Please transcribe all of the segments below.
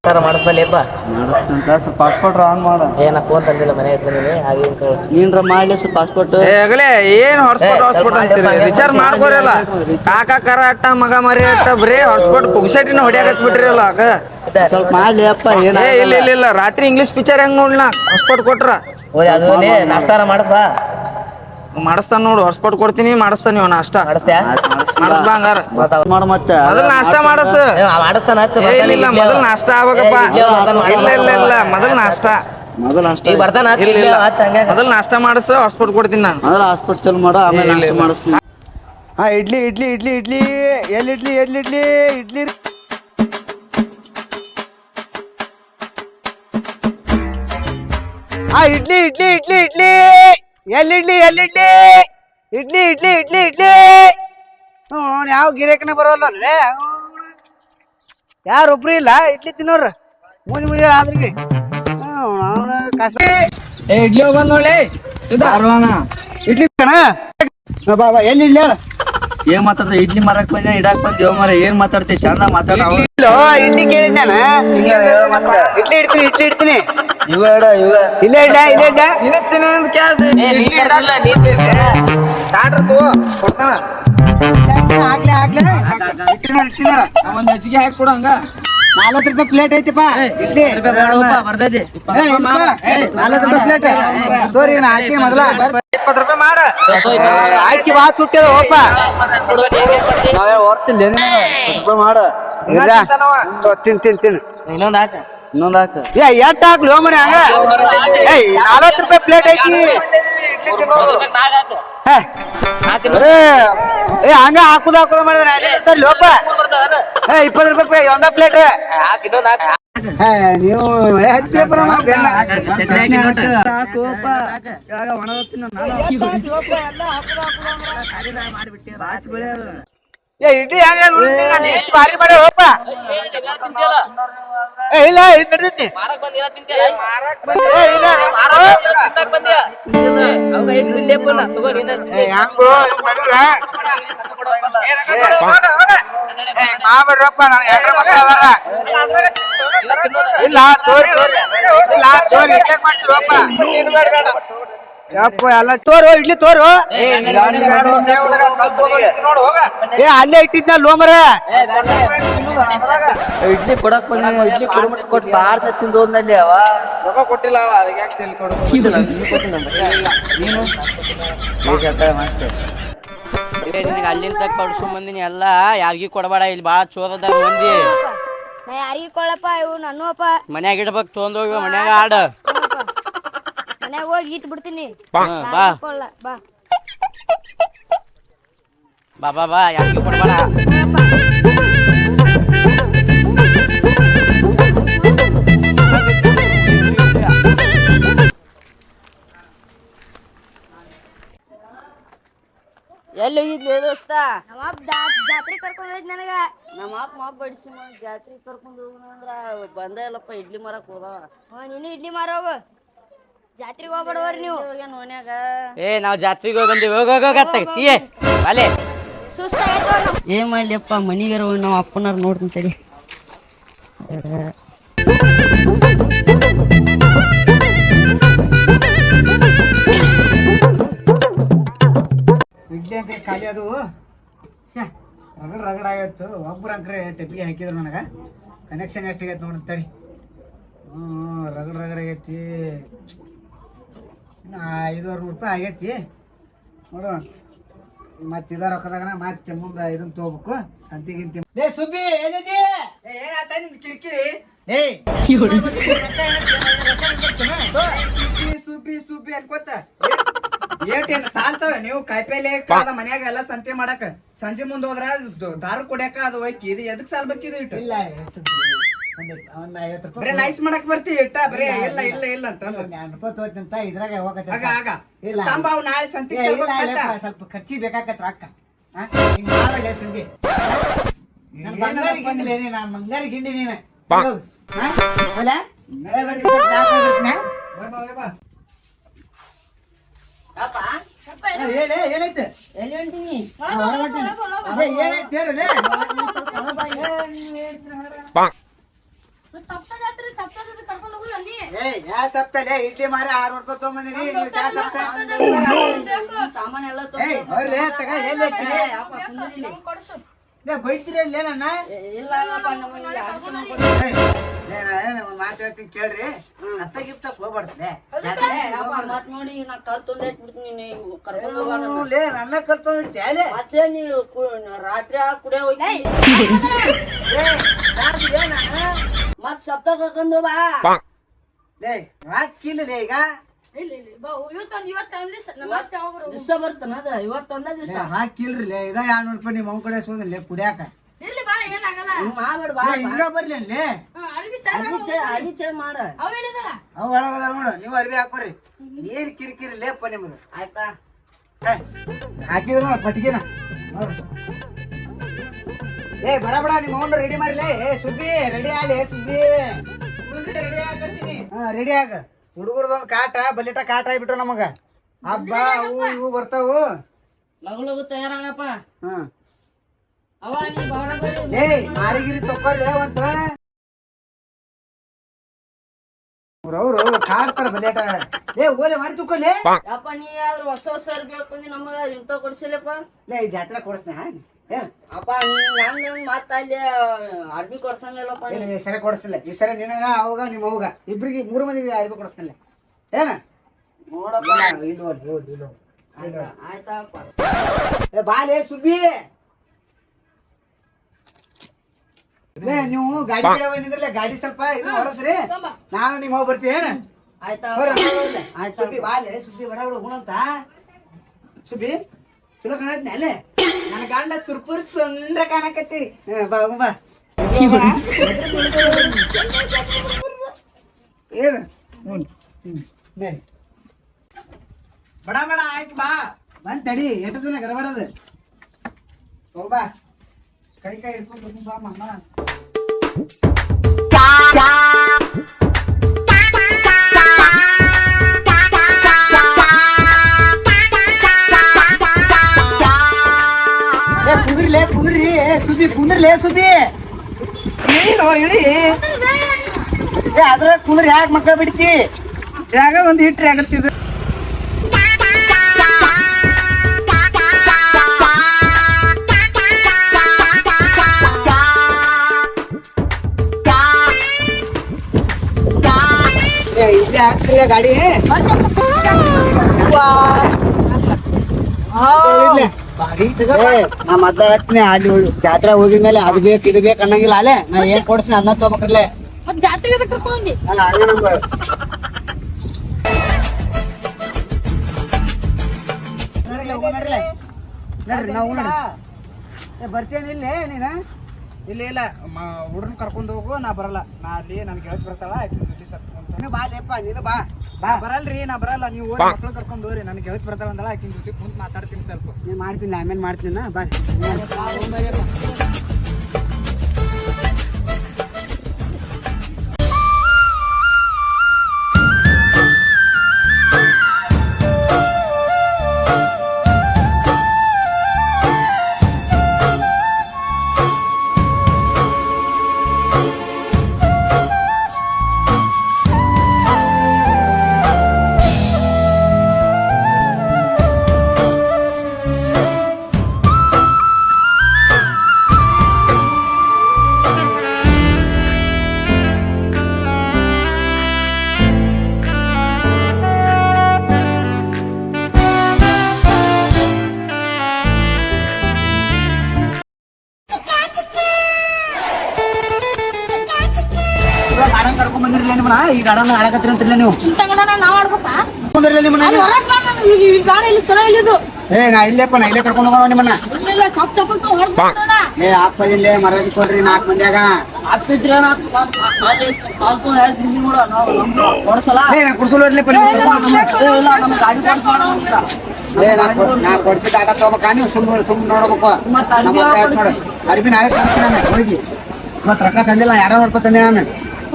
ಮಾಡಿಸ್ಬಲ್ಲಿಪ್ಪ ಮಾಡಿಸ್ತಂತ ಸ್ವಲ್ಪ passport on ಮಾಡ. ಏನ ಫೋನ್ ತಂದಿಲ್ಲ ಮನೆ ಇಟ್ಕೊಂಡಿನಿ ನೀನ್ರ ಮಾಡ್ಲಿ ಸ್ವಲ್ಪ ಪಾಸ್ಪೋರ್ಟ್. ಆಗಲೇ ಏನ್ ಹಾಟ್ಸ್ಪಾಟ್ ಅಂತೀರಿ? ರಿಚಾರ್ಜ್ ಮಾಡ್ಕೋರಲ್ಲ ಕಾಕ ಕರ ಅಟ್ಟ ಮಗ ಮರಿ ಅಟ್ಟ ಬರೀ ಹಾಟ್ಸ್ಪಾಟ್ ಪುಗ್ಸಟಿನ ಹೊಡಿಯಾಕತ್ ಬಿಟ್ರಿಲ್ಲ ಅಕ್ಕ. ಸ್ವಲ್ಪ ಮಾಡ್ಲಿ ಅಪ್ಪ. ಏನ ಇಲ್ಲ ಇಲ್ಲ ಇಲ್ಲ ರಾತ್ರಿ ಇಂಗ್ಲೀಷ್ ಪಿಕ್ಚರ್ ಹೆಂಗ್ ನೋಡ್ಲಾ ಹಾಟ್ಸ್ಪಾಟ್ ಕೊಟ್ರ ಅದು ನಾಷ್ಟಾರ ಮಾಡಿಸ್ಬಾ. ಮಾಡಿಸ್ತಾನ ನೋಡು, ಹಾಟ್ಸ್ಪಾಟ್ ಕೊಡ್ತೀನಿ ಮಾಡಿಸ್ತಾನ ನೀವು ನಾಷ್ಟ ಮಾಡಿಸ್ತ್ಯಾ ಮಾಡಿಸ್ಬಾ ಹಂಗಾರ. ಮಾಡ ಮತ್ತೆ ಮೊದಲ್ ನಾಷ್ಟ ಮಾಡಸ್. ಮಾಡಿಸ್ತಾನ ಇಲ್ಲ ಮೊದಲ್ ನಾಷ್ಟ ಆಗ್ಬೇಕಪ್ಪ. ಇಲ್ಲ ಇಲ್ಲ ಇಲ್ಲ ಮೊದಲ್ ನಾಷ್ಟ ಈಗ ಬರ್ತಾನ. ಮೊದಲ್ ನಾಷ್ಟ ಮಾಡಸ ಹಾಟ್ಸ್ಪಾಟ್ ಕೊಡ್ತೀನಿ ನಾನು. ಮೊದಲ ಹಾಸ್ಪಿಟ್ ಚಲೋ ಮಾಡ ಆಮೇಲೆ ನಾಷ್ಟ ಮಾಡಿಸ್ತೀನಿ. ಹಾ ಇಡ್ಲಿ ಇಡ್ಲಿ ಇಡ್ಲಿ ಇಡ್ಲಿ ಎಲ್ಲಿ ಇಡ್ಲಿ ಎಲ್ಲಿ ಇಡ್ಲಿ ಇಡ್ಲಿ. ಹಾ ಇಡ್ಲಿ ಇಡ್ಲಿ ಇಡ್ಲಿ ಇಡ್ಲಿ ಎಲ್ಲಿ ಇಡ್ಲಿ ಎಲ್ಲಿ ಇಡ್ಲಿ ಇಡ್ಲಿ ಇಡ್ಲಿ ಇಡ್ಲಿ ಇಡ್ಲಿ. ಯಾವ ಗಿರೇಕನೇ ಬರೋಲ್ಲ ಅಲ್ಲೇ, ಯಾರೊಬ್ರು ಇಲ್ಲ ಇಡ್ಲಿ ತಿನ್ನೋರು. ಮುಂಜಿ ಮುಂಜಿ ಆದ್ರಿಗೆ ಇಡ್ಲಿ ಬಂದ್ ನೋಡಿ ಇಡ್ಲಿ ಕಣ. ಬಾ ಬಾ ಎಲ್ಲಿ ಇಡ್ಲಿ ಹೇಳ. ಏನ್ ಮಾತಾಡ್ತ? ಇಡ್ಲಿ ಮಾರಕ್ ಬಂದ ಇಡಾಕ್ ಬಂದೇವ ಮರ. ಏನ್ ಮಾತಾಡ್ತಿ? ಚಂದ ಮಾತಾಡ. ಇಡ್ಲಿ ಕೇಳಿದ್ದಾನ. ಇಡ್ಲಿ ಇಡ್ತೀನಿ ಇಡ್ಲಿ ಇಡ್ತೀನಿ. ಇವ ಇವ ಇಲ್ಲ ಇಲ್ಲ ಇಲ್ಲ ಇಲ್ಲ ನಿಲ್ಲಿಸ್ತೀನಿ ಅಂತ ಕ್ಯಾಸ್ ಕೊಡ್ತಾನ. ಆಗ್ಲೇ ಆಗ್ಲೇ ಒಂದ್ ಹೆಚ್ಚಿಗೆ ಹಾಕಿ ಕೊಡು ಹಂಗ. 40 ರೂಪಾಯಿ ಪ್ಲೇಟ್ ಐತಿಪ್ಪ ಇಡ್ಲಿ. ಬರ್ತೈತಿ 40 ರೂಪಾಯಿ ಪ್ಲೇಟ್ ತೋರಿ ಹಾಕಿ ಮೊದಲ 20 ರೂಪಾಯಿ ಮಾಡ. ಹಾಕಿ ಬಾ ತುಟ್ಟದ ಹೋಪ. ನಾವೇ ಓಡ್ತಿಲ್ಲ 20 ರೂಪಾಯಿ ಮಾಡ. ತಿನ್ ತಿನ್ ತಿನ್ ಇನ್ನೊಂದ್ ಹಾಕ. ಇನ್ನೊಂದ್ ಹಾಕ. ಎಟ್ ಹಾಕ್ಲಿ ಮನೆ ಹಂಗ. 40 ರೂಪಾಯಿ ಪ್ಲೇಟ್ ಐತಿ. ಹಂಗ ಹಾಕುದ ಹಾಕುದ ಮಾಡಿದ್ರೆ ಲೋಪ. 20 ರೂಪಾಯಿ ಒಂದ ಪ್ಲೇಟ್. ನೀವು ಇಡ್ಲಿ ಭಾರಿ ಮಾಡಿ ಹೋಪ. ಇಲ್ಲ ನಡ್ದೈತಿ. ಮಾಡ್ಬೇಡ್ರಪ್ಪ ನಾನು ಹೆಣ್ರ ಮಕ್ಳ ಅದಾರ. ಇಲ್ಲ ತೋರಿ ತೋರಿ ಇಲ್ಲ ತೋರಿ ಯಾಕೆ ಮಾಡ್ತಿರಪ್ಪ? ಯಪ್ಪ ಎಲ್ಲ ತೋರು ಇಡ್ಲಿ ತೋರು. ಅಲ್ಲೇ ಇಟ್ಟಿದ್ನ ಲೋಮರ. ಇಡ್ಲಿ ಕೊಡಕ್ ಬಂದ ಇಡ್ಲಿ ಕೊಟ್ಟು ಬಾರ್ದ ತಿಂದು ಹೋದ್ನಲ್ಲಿ ಅವ ರೊಕ್ಕ ಕೊಟ್ಟಿಲ್ಲ ಅದಕ್ಕೆ ಯಾಕೆ ತಿಳಿ ಕೊಡು. ನಿನಗೆ ಅಲ್ಲಿಂದ ತಕ್ಕ ಕಳ್ಸು ಮಂದಿನಿ ಎಲ್ಲ ಯಾರಿಗಿ ಕೊಡಬೇಡ. ಇಲ್ಲಿ ಭಾಳ ಚೋರದ ಮಂದಿ. ನಾ ಯಾರಿಗಿ ಕೊಡಪ್ಪ, ಇವು ನನ್ನೂಪ್ಪ. ಮನ್ಯಾಗ ಇಡ್ಬೇಕು ತೊಗೊಂಡೋಗಿ ಮನ್ಯಾಗ ಆಡ. ಮನ್ಯಾಗ ಹೋಗಿ ಇಟ್ ಬಿಡ್ತೀನಿ. ಬಾ ಬಾ ಬಾ ಬಾ ಬಾ ಯಾರಿಗಿ ಕೊಡಬೇಡ. ಎಲ್ಲಿ ಹೋಗಿದ್ಲಿ ದೋಸ್ತ? ಜಾತ್ರೆ ಕರ್ಕೊಂಡ್ ಹೋಯ್ತು ನನಗ. ನಮ್ಮ ಅಪ್ಪ ಬಡಿಸಿ ಜಾತ್ರೆ ಕರ್ಕೊಂಡು ಹೋಗೋಣ ಅಂದ್ರ ಬಂದ ಇಲ್ಲಪ್ಪ. ಇಡ್ಲಿ ಮಾರಕ್ ಹೋದವ. ನೀನು ಇಡ್ಲಿ ಮಾರೋಗು. ಜಾತ್ರೆಗೆ ಹೋಗ್ಬೇಡವ್ರಿ ನೀವು. ನೋನ್ಯಾಗ ನಾವ್ ಜಾತ್ರೆಗೆ ಹೋಗಿ ಬಂದಿವಿ. ಹೋಗೋಗತ್ತೀಯ ಅಲೆ ಸುಸ್ತಾಯ್ತು. ಏನ್ ಮಾಡ್ಲಿಪ್ಪ ಮನಿಗಾರ ನಾವ್ ಅಪ್ಪನಾರ ನೋಡ್ತೀನಿ ಸರಿ. ಇಡ್ಲಿ ಅಂಕರೆ ಖಾಲಿ ಅದು. ರಗಡ್ ರಗಡ್ ಆಗತ್ತು. ಒಬ್ರು ಅಂಕರೆ ಟೆಪ್ಪಿಗೆ ಹಾಕಿದ್ರು ನನಗೆ. ಕನೆಕ್ಷನ್ ಎಷ್ಟಾಗೈತೆ ನೋಡ್ರಿ ತಡಿ. ರಗಡ್ ರಗಡ್ ಆಗೈತಿ. ಇನ್ನು 500 ರೂಪಾಯಿ ಆಗೈತಿ ನೋಡೋಣ. ಮತ್ತೆ ಇದ ರೊಕ್ಕದಾಗ ಮತ್ತೆ ಮುಂದೆ ಇದನ್ನ ತಗೋಬೇಕು. ಸಂತಿಗಿಂತಿ ಸುಬ್ಬಿ ಏನಿದೆ? ಏನಾತ ನಿಂದು ಕಿರಿಕಿರಿ? ಸುಬ್ಬಿ ಸುಬ್ಬಿ ಅನ್ಕೋತ ಏಟೇನು ಸಾಲ್ತವೆ ನೀವು. ಕಾಯಿಪಲ್ಲೆ ಕಾದ ಮನ್ಯಾಗ ಎಲ್ಲ ಸಂತೆ ಮಾಡಕ ಸಂಜೆ ಮುಂದೆ ಹೋದ್ರ ದಾರು ಕುಡಿಯಾಕ ಅದು ಹೋಯ್ಕಿ. ಇದು ಎದಕ್ ಸಾಲ್ಬೇಕಿದು ಇಟ್ಟು? ಇಲ್ಲ ಬರೀ ನೈಸ್ ಮಾಡಕ್ ಬರ್ತಿ ಇಟ್ಟ ಬರೀ ಇಲ್ಲ ಇಲ್ಲ ಇಲ್ಲ ಅಂತ ರೂಪಾಯಿ ಇದ್ರಾಗ ನಾಳೆ ಸಂತೆ ಸ್ವಲ್ಪ ಖರ್ಚಿ ಬೇಕಾಕತ್ರ ಅಕ್ಕ. ಸುಬ್ಬಿ ಮಂಗಾರಿ ಗಿಂಡಿ ನೀನ ಹೇಳೈತೆ ಎಲ್ಲಿ ಹೊಂಟೀನಿ? ಏನೈತೆ ಸಪ್ತ ಜಾತ್ರೆ ಕರ್ಕೊಂಡು ಹೋಗಲ್ಲ ನೀ ಯಾ ಸಪ್ತಲೆ ಇಡ್ಲಿ ಮಾರಿ 600 ರೂಪಾಯಿ ತಗೊಂಬಂದಿನಿ ನೀವು ಯಾ ಸಪ್ತ ಸಾಮಾನ್ ಎಲ್ಲ ಬರ್ಲಿ ತಗ ಎಲ್ಲಿ ಹಚ್ಚಿರಿ ಕೊಡ್ಸು ಲೇ ಬೈತೀರಿ ಅಲ್ಲೇ ನನ್ನ ಇಲ್ಲ ಒಂದ್ ಮಾತು ಹೇಳ್ತೀನಿ ಕೇಳ್ರಿ ಸತ್ತ ಗಿಫ್ಟ್ ಹೋಗ್ಬಾರ್ದು ಮತ್ ನೋಡಿ ನಾ ಕಲ್ ತೊಂದ್ರೆ ಇಟ್ಬಿಡ್ತೀನಿ ಕರ್ಕೊಂಡು ಹೋಗೋಣ ಲೇ ನನ್ನ ಕಲ್ತೊಂದ್ ಇಡ್ತೀಯ ಲೇ ಮತ್ತೆ ನೀವು ರಾತ್ರಿ ಕುಡಿಯೋ ಹೋಗಿ ಮತ್ ಸಪ್ತ ಕರ್ಕೊಂಡು ಬಾ ಲೇ ರಾತ್ ಕೀಲೇ ಈಗ ಇಲ್ಲ ಬಾ ಇವತ್ತು ದಿವ್ಸ ಬರ್ತಾನ ಅದ ಇವತ್ತೊಂದ ದಿವ್ಸ ರಾತ್ ಕೀಲ್ರಿ ಲೇ ಇದ 200 ರೂಪಾಯಿ ನಿಮ್ಮ ಅವ್ನ ಕಡೆ ಸೋದ್ರಿ ಕುಡಿಯಾಕ ಇರ್ಲಿ ಬಾ ಏನಾಗಲ್ಲ ಮಾಡ್ಬೇಡ ಬಾ ಹಿಂಗ ಬರ್ಲಿ ಅಲ್ಲಿ ಅರ್ಬಿ ಚೇ ಮಾಡ ಅವ್ ಹೇಳಿದಲ್ಲ ಅವ್ ಒಳಗದ ನೋಡು ನೀವು ಅರ್ಬಿ ಹಾಕೋರಿ ಏನ್ ಕಿರಿಕಿರಿ ಲೇಪ ನಿಮ್ದು ಆಯ್ತಾ ಹಾಕಿದ್ರು ನೋಡ್ ಪಟ್ಟಿಗೆನ ಏ ಬಡ ಬಡ ನಿಮ್ಮ ಅವ್ನ ರೆಡಿ ಮಾಡಿಲ್ಲ ಏ ಸುಬ್ಬಿ ರೆಡಿ ಆಲಿ ಸುಬ್ಬಿ ರೆಡಿ ಆಗತ್ತೀನಿ ರೆಡಿ ಆಗ ಹುಡುಗರದೊಂದು ಕಾಟ ಬಲಿಟ ಕಾಟ ಆಗ್ಬಿಟ್ರು ನಮಗ ಹಬ್ಬ ಅವು ಇವು ಬರ್ತಾವು ಲಗು ಲಗು ತಯಾರಾಗಪ್ಪ ಹ್ಮ್ ಅವ ನೀ ಬಹಳ ಏ ಮಾರಿಗಿರಿ ತಕ್ಕೋರ್ಲೆ ಒಂಟ ಅವ್ರವ್ರು ಕಾಡ್ತಾರ ಬಲೇಟ ಏ ಓಲೆ ಮಾರಿ ತುಕ್ಕೋಲೆ ಯಪ್ಪ ನೀ ಆದ್ರ ಹೊಸ ಹೊಸ ಅರ್ಬಿ ಹಾಕೊಂಡಿ ನಮಗ ಇಂತ ಕೊಡ್ಸಿಲ್ಲಪ್ಪ ಲೇ ಈ ಜಾತ್ರೆ ಕೊಡಿಸ್ನ ಏನ್ ಅಪ್ಪ ನೀ ನಂಗ ಮತ್ತ ಅಲ್ಲಿ ಅರ್ಬಿ ಕೊಡ್ಸಂಗಿಲ್ಲಪ್ಪ ಇಲ್ಲ ಈ ಸರಿ ಕೊಡಿಸ್ತಿಲ್ಲ ಈ ಸರಿ ನಿನಗ ಅವಾಗ ನಿಮ್ಮ ಅವ್ಗ ಇಬ್ರಿಗೆ 3 ಮಂದಿಗೆ ಅರ್ಬಿ ಕೊಡಿಸ್ತಿಲ್ಲ ಏನ ನೋಡಪ್ಪ ಇಲ್ಲ ಆಯ್ತಪ್ಪ ಏ ಬಾಲೆ ಸುಬ್ಬಿ ಲೇ ನೀವು ಗಾಡಿ ಕಡೆ ಬಂದಿದ್ರಲ್ಲ ಗಾಡಿ ಸ್ವಲ್ಪ ಇದು ಹೊರಸ್ರಿ ನಾನು ನಿಮ್ಮ ಹೋಗಿ ಬರ್ತೀವಿ ಏನ ಆಯ್ತಾ ಆಯ್ತು ಸುಬ್ಬಿ ಬಾಲೆ ಸುಬ್ಬಿ ಬಡ ಬಡ ಗುಣಂತ ಸುಬ್ಬಿ ಚಲೋ ಕಾಣತ್ನ ಅಲ್ಲೇ ನನ್ನ ಗಂಡ ಸುರ್ಪುರ್ ಸುಂದ್ರ ಕಾಣಕತ್ತಿ ಬಾ ಬಾ ಏನು ಬಡ ಬಡ ಆಯ್ತು ಬಾ ಬಂದ್ ತಡಿ ಎಷ್ಟು ದಿನ ಗಡಬಡದು ಹೋಗ್ಬಾ ಕೈ ಕೈ ಹಿಡ್ಕೊಂಡು ಬಾ ಮಮ್ಮ ಕುಂದ್ರಿ ಸುಬ್ಬಿ ಕುಂದ್ರಲೇ ಸುಬ್ಬಿ ಏನು ಹೇಳಿ ಅದ್ರ ಕುಂದ್ರಿ ಯಾಕೆ ಮಕ್ಕಳ ಬಿಡ್ತಿ ಜಾಗ ಒಂದು ಇಟ್ರಿ ಆಗತ್ತಿದ ಇಲ್ಲಿ ಆಗ್ತಿಲ್ಲ ಗಾಡಿ ನಾ ಮದ್ದ ಹತ್ತೀನಿ ಅಲ್ಲಿ ಜಾತ್ರೆ ಹೋಗಿದ್ಮೇಲೆ ಅದು ಬೇಕು ಇದು ಬೇಕು ಅನ್ನಂಗಿಲ್ಲ ಅಲ್ಲೇ ನಾ ಏನ್ ಕೊಡ್ತೀನಿ ಅದನ್ನ ತಗೋಬೇಕಲ್ಲೇ ಜಾತ್ರೆಗೆ ಕರ್ಕೊಂಡಿ ನೋಡ್ರಿ ನಾವು ಬರ್ತೇನಿಲ್ಲ ನೀನ ಇಲ್ಲ ಇಲ್ಲ ಹುಡ್ರನ್ ಕರ್ಕೊಂಡು ಹೋಗು ನಾ ಬರಲ್ಲ ನಾ ಅಲ್ಲಿ ನನ್ ಗೆಳತಿ ಬರ್ತಾಳ ಜೊತೆ ನೀನು ಬಾ ಲೇಪ ನೀನು ಬಾ ಬಾ ಬರಲ್ರಿ ನಾ ಬರಲ್ಲ ನೀವು ಮಕ್ಳು ಕರ್ಕೊಂಡು ಹೋಗ್ರಿ ನನ್ ಗೆಳತಿ ಬರ್ತಾಳ ಅಂದಲ್ಲ ಆಕಿನ ಜೊತೆ ಕುಂತ್ ಮಾತಾಡ್ತೀನಿ ಸ್ವಲ್ಪ ನೀನ್ ಮಾಡ್ತೀನಿ ಆಮೇಲೆ ಮಾಡ್ತೀನಿ ನಾ ಬಾ ಗಾರ್ಡನ್ ಕರ್ಕೊಂಡ್ ಬಂದಿರಲಿಲ್ಲ ನಿಮ್ಮನ್ನ ಈ ಗಾರ್ಡನ್ ಆಡಕತ್ರಿ ಅಂತಿರ್ಲಿಲ್ಲ ನೀವು ನಾವ್ ಆಡ್ಬೇಕಾ ಬಂದಿರಲಿಲ್ಲ ನಿಮ್ಮನ್ನ ಇಲ್ಲಿ ಚಲೋ ಇಲ್ಲಿದು ಏ ನಾ ಇಲ್ಲೇಪ್ಪ ನಾ ಇಲ್ಲೇ ಕರ್ಕೊಂಡು ಹೋಗೋಣ ನಿಮ್ಮನ್ನ ಇಲ್ಲ ಚಪ್ ಚಪ್ಪಲ್ ಹೊಡ್ಕೊಂಡ ಏ ಅಪ್ಪದಿಲ್ಲೇ ಮರದಿ ಕೊಡ್ರಿ 4 ಮಂದಿಯಾಗ ಆಗ್ತಿದ್ರೆ ಕೊಡ್ಸಲ್ಲ ಏ ನಾ ಕುಡ್ಸಲು ಇರ್ಲಿಪ್ಪ ನೀವು ಇಲ್ಲ ನಮ್ ಗಾಡಿ ಕೊಡ್ಸೋಣ ಏ ನಾ ಕೊಡ್ಸಿದ ಆಟ ತಗೋಬೇಕ ನೀವು ಸುಮ್ಮನೆ ನೋಡ್ಬೇಕು ನೋಡು ಅರ್ಬಿ ನಾವೇ ಕೊಡ್ತೀನಿ ನಾನು ಹೋಗಿ ಮತ್ ರೊಕ್ಕ ತಂದಿಲ್ಲ 200 ರೂಪಾಯಿ ತಂದೆ ನಾನು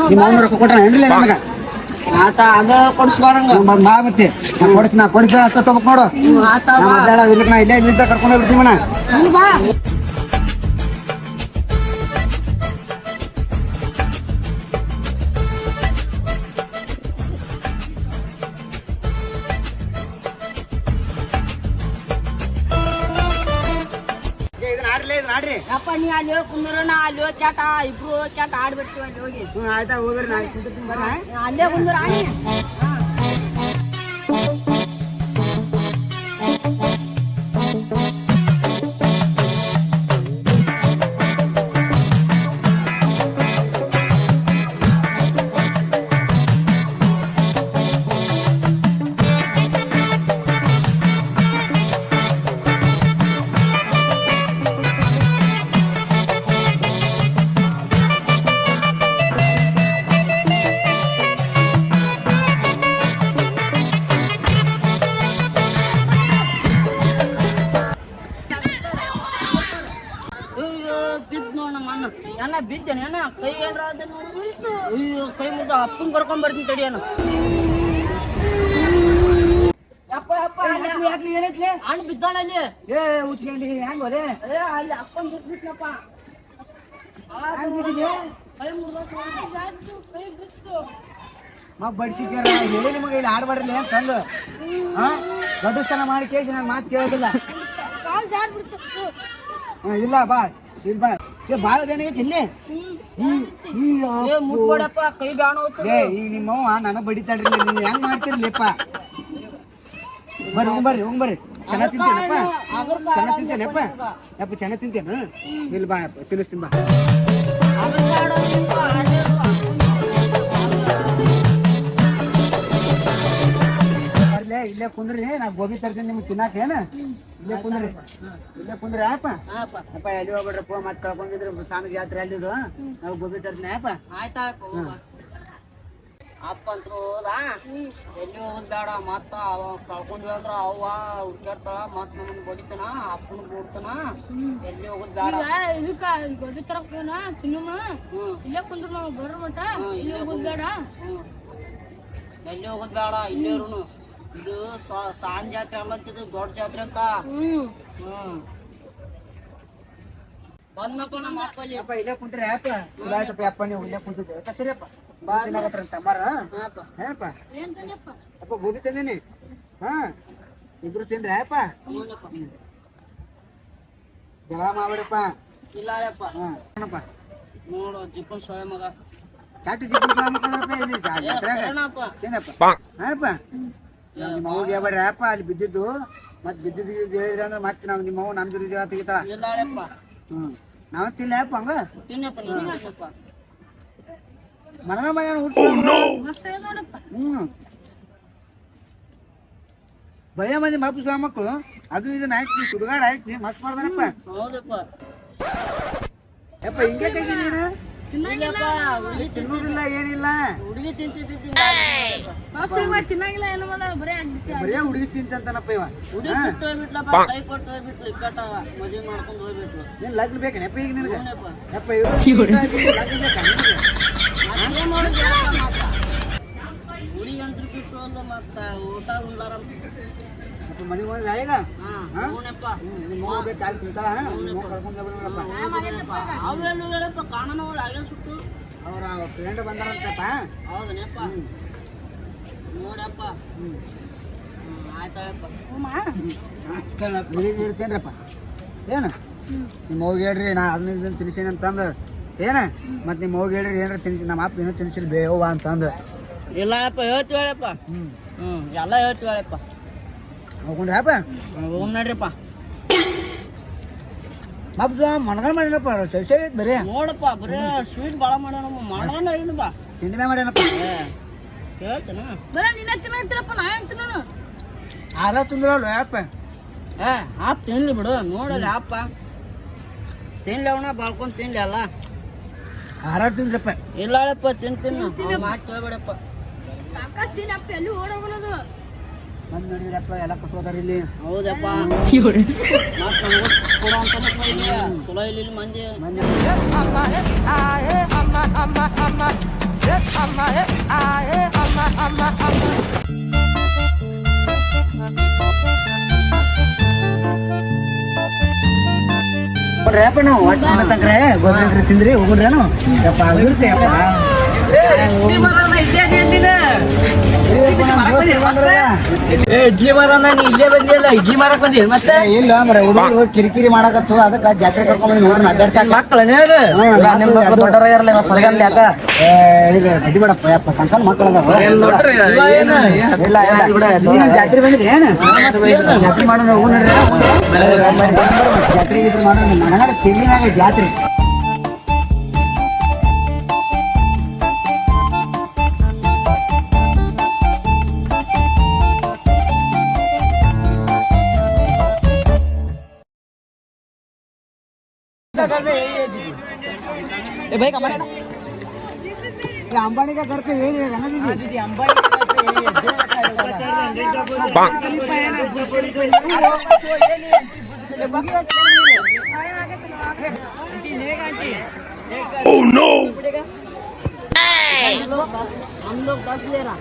ನಿಮ್ಮ ಅವ್ನ ರೊಕ್ಕ ಕೊಟ್ರ ಏನಿಲ್ಲ ನಮಗ ಆತ ಅದ ಕೊಡ್ಸ್ಬಾರಂಗ ಬಾ ಮತ್ತೆ ನಾ ಕೊಡಿಸ ಅಷ್ಟ ತಗೋಬೇಕು ನೋಡು ಆತ ನಾ ಇಲ್ಲೇ ಇಲ್ಲಿಂದ ಕರ್ಕೊಂಡು ಹೋಗ್ಬಿಡ್ತೀನಿ ಮನ ಬಾ ಯಪ್ಪ ನೀ ಅಲ್ಲಿ ಹೋಗಿ ಕುಂದ್ರು ನಾ ಅಲ್ಲಿ ಹೋಗಿ ಕ್ಯಾಟ ಇಬ್ರು ಕ್ಯಾಟ ಆಡ್ಬಿಡ್ತೀವಿ ಅಲ್ಲಿ ಹೋಗಿ ಆಯ್ತಾ ಹೋಗ್ರಿ ನಾ ಕುಂತಿರ್ತೀನಿ ಬರ್ರಿ. ಅಲ್ಲೇ ಕುಂದ್ರ ಆಡಿ ಬಿದ್ದು ನೋಡ ನಮ್ಮ ಅಣ್ಣ ಏನ ಬಿದ್ದೇನೆ ಏನ ಕೈ ಏನ್ರ ಅಯ್ಯೋ ಕೈ ಮುಗ್ದ ಅಪ್ಪನ್ ಕರ್ಕೊಂಡ್ ಬರ್ತೀನಿ ತಡಿ ಅಣ್ಣ ಯಪ್ಪ ಯಪ್ಪ ಯಾಕ್ಲಿ ಏನೈತ್ಲೆ? ಅಣ್ಣ ಬಿದ್ದಾಳ ಅಲ್ಲಿ ಏ ಉಚ್ಕೊಂಡಿ ಹೆಂಗ್ ಹೋದೆ? ಅಲ್ಲಿ ಅಪ್ಪನ್ ಬಿಟ್ಬಿಟ್ನಪ್ಪ ಹೆಂಗ್ ಬಿದ್ದಿದೆ? ಕೈ ಮುಗ್ದ ಕೈ ಬಿಟ್ಟು ಬಡ್ಸಿಕ್ಯಾರ ಹೇಳಿ ನಿಮಗೆ ಇಲ್ಲಿ ಆಡ್ಬಾರ್ಲಿ ಅಂತಂದು ದೊಡ್ಡಸ್ತನ ಮಾಡಿ ಕೇಸಿ ನಾನು ಮಾತು ಕೇಳೋದಿಲ್ಲ. ಇಲ್ಲ ಬಾ ಇಲ್ಲಿ ಬಾ ಭಾಳ ಏನಾಗೈತಿ ಇಲ್ಲಿ ಮುಟ್ಬೇಡಪ್ಪ ಕೈ ಬ್ಯಾಣ ಏ ಈಗ ನಿಮ್ಮವ್ವ ನನಗೆ ಬಡಿತಾಡ್ರಿ ನೀವು ಹೆಂಗ್ ಮಾಡ್ತಿರ್ಲಿಪ್ಪ ಬರ್ರಿ ಬರ್ರಿ ಹೋಗ್ ಬರ್ರಿ ಚೆನ್ನಾಗಿ ತಿಂತೇನಪ್ಪ ಚೆನ್ನಾಗಿ ತಿಂತೇನಪ್ಪ ಯಪ್ಪ ಚೆನ್ನಾಗಿ ತಿಂತೇನು ಇಲ್ಲಿ ಬಾ ಯಪ್ಪ ತಿಳಿಸ್ತೀನಿ ಬಾ ಬರ್ಲೇ ಇಲ್ಲೇ ಕುಂದ್ರಿ ನಾ ಗೋಬಿ ತರ್ತೀನಿ ನಿಮ್ಗೆ ತಿನ್ನಾಕ ಏನ ಇಲ್ಲೇ ಕುಂದ್ರಿ ಆಯಪ್ಪ ಅಪ್ಪ ಎಲ್ಲಿ ಹೋಗ್ಬೇಡ್ರಪ್ಪ ಮತ್ತೆ ಕಳ್ಕೊಂಡಿದ್ರು ಸಣ್ಣ ಜಾತ್ರೆ ಅಲ್ಲಿದು ನಾವು ಗೋಬಿ ತರ್ತೀನಿ ಆಯಪ್ಪ ಆಯ್ತಾಳಪ್ಪ ಅಪ್ಪ ಅಂತ ಹೋದ ಎಲ್ಲಿ ಹೋಗೋದ್ ಬೇಡ ಮತ್ತ ಅವ ಕಳ್ಕೊಂಡ್ವಿ ಅಂದ್ರ ಅವ್ವ ಹುಡ್ಕಾಡ್ತಾಳ ಮತ್ ನಮ್ಮನ್ ಬಡಿತಾನ ಅಪ್ಪನ ಬಿಡ್ತಾನ ಎಲ್ಲಿ ಹೋಗೋದ್ ಬೇಡ ಇದಕ್ಕ ಗೋಬಿ ತರಕ್ ಹೋನ ತಿನ್ನೋಣ ಇಲ್ಲೇ ಕುಂದ್ರು ನಾವು ಬರೋ ಮಟ ಇಲ್ಲೇ ಹೋಗೋದ್ ಬೇಡ ಎಲ್ಲಿ ಹೋಗೋದ್ ಬೇಡ ಇಲ್ಲೇ ಇರುನು ಇದು ಸಾಂಜ್ ಜಾತ್ರೆ ಅಲ್ಲಂತಿದ್ದು ದೊಡ್ಡ ಜಾತ್ರೆ ಅಂತ ಬಂದಪ್ಪ ನಮ್ಮ ಅಪ್ಪ ಅಲ್ಲಿ ಅಪ್ಪ ಇಲ್ಲೇ ಕುಂತ್ರಿ ಆಯಪ್ಪ ಚಲೋ ಆಯ್ತಪ್ಪ ಅಪ್ಪ ನೀವು ಇಲ್ಲೇ ಕುಂತಿದ್ದೆ ಸರಿಯಪ್ಪ ಬಾ ತಿನ್ನಾಕತ್ರಂತ ಮಾರ ಏನಪ್ಪ ಏನ್ ತಂದೆಪ್ಪ ಅಪ್ಪ ಗೋಬಿ ತಂದೇನಿ ಹಾ ಇಬ್ರು ತಿನ್ರಿ ಆಯಪ್ಪ ಜಗಳ ಮಾಡ್ಬೇಡಪ್ಪ ಇಲ್ಲ ಅಪ್ಪ ಏನಪ್ಪ ನೋಡು ಜಿಪ್ಪನ್ ಸೊಳೆ ಮಗ ಕ್ಯಾಟಿ ಜಿಪ್ಪು ಸಾಮಕ್ಕಂದ್ರಪ್ಪ ಇಲ್ಲಿ ಜಾತ್ರೆಯಾಗ ಏನಪ್ಪ ಹಾಯಪ್ಪ ನಿಮ್ಮ ಅವ್ಗೆ ಹೇಳ್ಬೇಡ್ರಿ ಅಪ್ಪ ಅಲ್ಲಿ ಬಿದ್ದಿದ್ದು ಮತ್ತೆ ಬಿದ್ದಿದ್ದು ಹೇಳಿದ್ರಿ ಅಂದ್ರೆ ಮತ್ತೆ ನಾವು ನಿಮ್ಮ ಅವ್ವ ನಮ್ಮ ಜೊತೆ ತೆಗಿತಾಳ ಇಲ್ಲ ನಾವ್ ತಿನ್ಲ ಅಪ್ಪ ಹಂಗ ತಿನ್ನಪ್ಪ ತಿನ್ನಪ್ಪ ಮನ ಮನೆ ಮಸ್ತ್ ಇದೆ ನೋಡಪ್ಪ ಭಯ ಮಂದಿ ಮಪ್ಪು ಸಾಮಕ್ಕಳು ಅದು ಇದನ್ನ ಹಾಕಿ ಸುಡುಗಾಡ ಹಾಕಿ ಮಸ್ತ್ ಮಾಡ್ದಾನಪ್ಪ ಹೌದಪ್ಪ ಯಪ್ಪ ಹಿಂಗೆ ಕೈಗೆ ನೀನು ತಿನ್ನುವುದಿಲ್ಲ ಏನಿಲ್ಲ ಹುಡುಗಿ ಚಿಂತಿದ್ದೀನಿ ತಿನ್ನಂಗಿಲ್ಲ ಏನು ಮಾಡಲ್ಲ ಬರೀ ಅಡ್ಡಿ ಬರೇ ಹುಡುಗಿ ಚಿಂತಂತಾನಪ್ಪ ಇವ ಹುಡುಗಿ ಬಿಟ್ಟು ಹೋಗ್ಬಿಟ್ಲಪ್ಪ ಕೈ ಕೊಟ್ಟು ಹೋಗ್ಬಿಟ್ಲು ಇಕ್ಕಟ್ಟವ ಮದುವೆ ಮಾಡ್ಕೊಂಡು ಹೋಗ್ಬಿಟ್ಲು ಏನ್ ಲಗ್ನ ಬೇಕೇನಪ್ಪ ಈಗ ನಿನಗೆ ಹ್ಞೂನಪ್ಪ ಯಪ್ಪ ಇವ್ರು ಲಗ್ನ ಬೇಕಾ ನಿನಗೆ? ಏನ್ ಮಾಡೋದು ಹುಡುಗಿ ಅಂತ ಬಿಟ್ಟು ಅಲ್ಲ ಮತ್ತ ಊಟ ಉಳ್ಳಾರ ಯಪ್ಪ ಮನೆಗೆ ಹೋದ್ರೆ ಈಗ ಹ್ಞೂನಪ್ಪ ನಿಮ್ಮ ಅವ್ವ ಬೇಕು ಅಲ್ಲಿ ತಿಂತಾಳ ನಿಮ್ಮ ಕರ್ಕೊಂಡು ಹೋಗ್ಬಿಡಪ್ಪ ಅವೆಲ್ಲ ಹೇಳಪ್ಪ ಕಾಣನವಳು ಆಗೇ ಸುಟ್ಟು ಅವ್ರ ಫ್ರೆಂಡ್ ಬಂದಾರಂತಪ್ಪ ಹೌದನಪ್ಪ ನೋಡಪ್ಪ ಆಯ್ತಾಳಪ್ಪ ಇರ್ತೇನ್ರಪ್ಪ ಏನು ನಿಮ್ಮ ಹೋಗಿ ಹೇಳ್ರಿ ನಾ ಅದನ್ನ ತಿನ್ಸೀನಿ ಅಂತಂದು ಏನ ಮತ್ತೆ ನಿಮ್ಮ ಹೋಗಿ ಹೇಳ್ರಿ ಏನಾರ ತಿನ್ಸಿ ನಮ್ಮ ಅಪ್ಪ ಏನೋ ತಿನ್ಸಿರಿ ಬೇವ ಅಂತಂದು ಇಲ್ಲಪ್ಪ ಹೇಳ್ತೀವಳಪ್ಪ ಎಲ್ಲ ಹೇಳ್ತೀವಳಪ್ಪ ಹೋಗ್ಕೊಂಡ್ರಪ್ಪ ಹೋಗ್ ನೋಡ್ರಿಪ್ಪ ಮಪ್ಪ ಮಣಗಲ್ ಮಾಡ್ಯಾನಪ್ಪ ಸೈ ಬರೀ ನೋಡಪ್ಪ ಬರೀ ಸ್ವೀಟ್ ಭಾಳ ಮಾಡ್ಯಾನ ಮಾಡೋಣ ಇದಪ್ಪ ತಿಂಡಿನ ಮಾಡ್ಯಾನಪ್ಪ ಕೇಳ್ತೇನ ಬರೀ ನಿನ್ನ ತಿನ್ನೈತ್ರಪ್ಪ ನಾ ಏನ್ ತಿನ್ನೋನು ಆರ ತುಂದ್ರಲ್ಲ ಯಪ್ಪ ಆಪ್ ತಿನ್ಲಿ ಬಿಡು ನೋಡಲ್ಲ ಅಪ್ಪ ತಿನ್ಲಿ ಅವನ ಬಾಳ್ಕೊಂಡ್ ತಿನ್ಲಿ ಅಲ್ಲ ಆರ ತಿಂದ್ರಪ್ಪ ಇಲ್ಲಪ್ಪ ತಿನ್ನು ಮಾತು ಕೇಳ್ಬೇಡಪ್ಪ ಸಾಕಷ್ಟು ತಿನ್ನಪ್ಪ ಎಲ್ಲಿ ಓಡೋಗೋದು ಬಂದು ನೋಡಿದ್ರಪ್ಪ ಎಲ್ಲ ಕೂತ್ಕೋತಾರ ಇಲ್ಲಿ ಹೌದಪ್ಪ ಮತ್ ನಮಗೂ ಕೊಡ ಅಂತಾನಪ್ಪ ಇಲ್ಲಿ ಚಲೋ ಇಲ್ಲಿ ಮಂದಿ ನೋಡ್ರಪ್ಪ ನಾವು ಒಟ್ಟು ತಕ್ರೆ ಗೋಬಿ ತಿಂದ್ರಿ ಹೋಗ್ರೇನು ಯಪ್ಪ ಆಗಿರುತ್ತೆ ಯಪ್ಪ ಇಡ್ಲಿ ಮಾರೋಣ ನೀ ಇಲ್ಲೇ ಬಂದಿಲ್ಲ ಇಡ್ಲಿ ಮಾರಕ್ ಬಂದಿ ಮತ್ತೆ ಇಲ್ಲ ಮರ ಹುಡುಗರು ಕಿರಿಕಿರಿ ಮಾಡಕತ್ತು ಅದಕ್ಕ ಜಾತ್ರೆ ಕರ್ಕೊಂಡ್ ನೋಡ್ರಿ ಅಡ್ಡಾಡ್ಸಾಕ ಮಕ್ಕಳ ನಿಮ್ ಮಕ್ಕಳು ದೊಡ್ಡರ ಇರಲ್ಲ ಸ್ವರ್ಗಂದ ಯಾಕ ಇಲ್ಲ ಕಟ್ಟಿ ಬೇಡಪ್ಪ ಯಪ್ಪ ಸಣ್ಣ ಸಣ್ಣ ಮಕ್ಕಳು ಅದಾವ ಇಲ್ಲ ಜಾತ್ರೆ ಬಂದ್ರಿ ಏನು ಜಾತ್ರೆ ಮಾಡೋಣ ಹೋಗು ನೋಡ್ರಿ ಜಾತ್ರೆ ಗೀತ್ರೆ ಮಾಡೋಣ ನನಗಾರ ತಿಂಡಿನಾಗ ಜಾತ್ರೆ भाई कमाने अंबानी का घर पे यही रहेगा ना दीदी दीदी अंबानी Oh no! हम लोग 10 ले रहा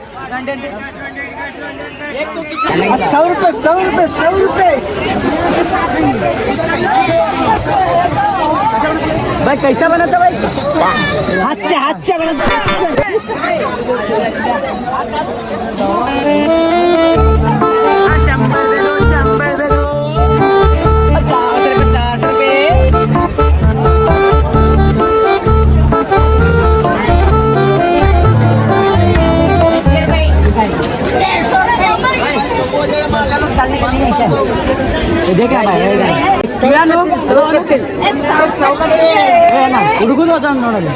100 रुपए भाई कैसा बना था भाई हाथ से बनाता ಹುಡುಗದು ಅದ ನೋಡಲ್ಲ